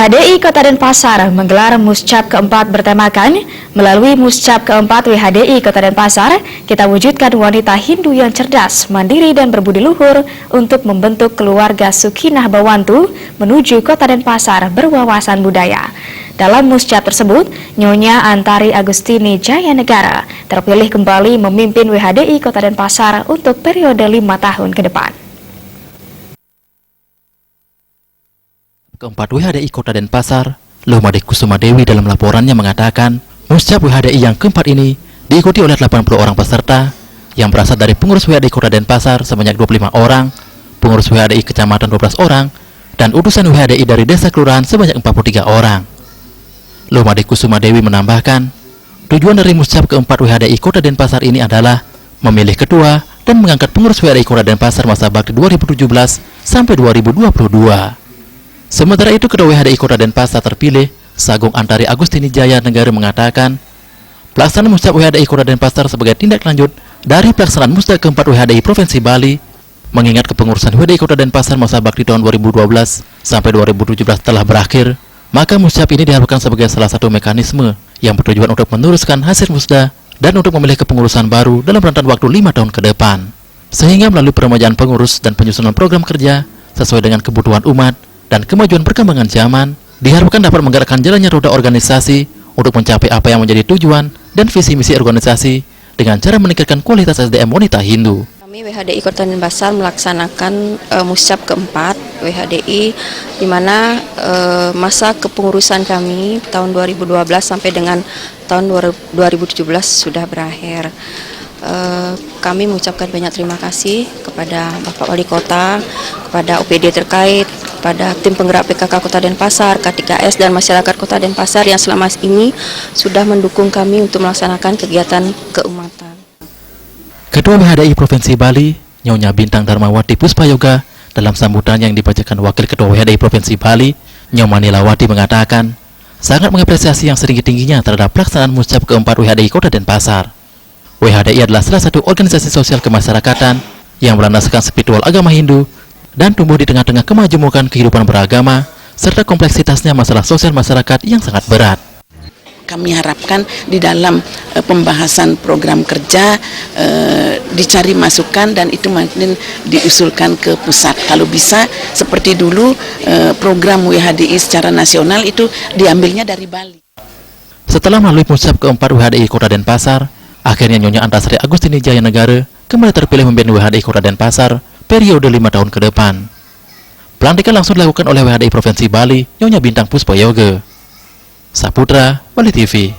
WHDI Kota Denpasar menggelar Muscap keempat bertemakan, melalui Muscap keempat WHDI Kota Denpasar, kita wujudkan wanita Hindu yang cerdas, mandiri dan berbudi luhur untuk membentuk keluarga Sukinah Bawantu menuju Kota Denpasar berwawasan budaya. Dalam Muscap tersebut, Nyonya Antari Agustini Jayanegara terpilih kembali memimpin WHDI Kota Denpasar untuk periode 5 tahun ke depan. Keempat WHDI Kota Denpasar, Lumade Kusuma Dewi dalam laporannya mengatakan, Muscap WHDI yang keempat ini diikuti oleh 80 orang peserta yang berasal dari pengurus WHDI Kota Denpasar sebanyak 25 orang, pengurus WHDI Kecamatan 12 orang, dan utusan WHDI dari desa kelurahan sebanyak 43 orang. Lumade Kusuma Dewi menambahkan, tujuan dari Muscap keempat WHDI Kota Denpasar ini adalah memilih ketua dan mengangkat pengurus WHDI Kota Denpasar masa bakti 2017 sampai 2022. Sementara itu, Ketua WHDI Kota Denpasar terpilih, Sagung Antari Agustini Jayanegara mengatakan, pelaksanaan Muscap WHDI Kota Denpasar sebagai tindak lanjut dari pelaksanaan Muscap keempat WHDI Provinsi Bali, mengingat kepengurusan WHDI Kota Denpasar masa bakti tahun 2012 sampai 2017 telah berakhir, maka Muscap ini diharapkan sebagai salah satu mekanisme yang bertujuan untuk meneruskan hasil Musda dan untuk memilih kepengurusan baru dalam rentan waktu 5 tahun ke depan. Sehingga melalui peremajaan pengurus dan penyusunan program kerja sesuai dengan kebutuhan umat dan kemajuan perkembangan zaman, diharapkan dapat menggerakkan jalannya roda organisasi untuk mencapai apa yang menjadi tujuan dan visi misi organisasi dengan cara meningkatkan kualitas SDM wanita Hindu. Kami WHDI Kota Denpasar melaksanakan Muscap keempat WHDI, di mana masa kepengurusan kami tahun 2012 sampai dengan tahun 2017 sudah berakhir. Kami mengucapkan banyak terima kasih kepada Bapak Wali Kota, kepada OPD terkait, kepada tim penggerak PKK Kota Denpasar, K3S, dan masyarakat Kota Denpasar yang selama ini sudah mendukung kami untuk melaksanakan kegiatan keumatan. Ketua WHDI Provinsi Bali, Nyonya Bintang Darmawati Puspayoga, dalam sambutannya yang dibacakan Wakil Ketua WHDI Provinsi Bali, Nyonya Nilawati mengatakan, sangat mengapresiasi yang setinggi-tingginya terhadap pelaksanaan Muscap keempat WHDI Kota Denpasar. WHDI adalah salah satu organisasi sosial kemasyarakatan yang berlandaskan spiritual agama Hindu dan tumbuh di tengah-tengah kemajemukan kehidupan beragama serta kompleksitasnya masalah sosial masyarakat yang sangat berat. Kami harapkan di dalam pembahasan program kerja dicari masukan dan itu mungkin diusulkan ke pusat. Kalau bisa seperti dulu program WHDI secara nasional itu diambilnya dari Bali. Setelah melalui Muscap keempat WHDI Kota Denpasar, akhirnya Nyonya Antari Agustini Jayanegara kembali terpilih memimpin WHDI Kota Denpasar periode 5 tahun ke depan. Pelantikan langsung dilakukan oleh WHDI Provinsi Bali, Nyonya Bintang Puspayoga. Saputra, Bali TV.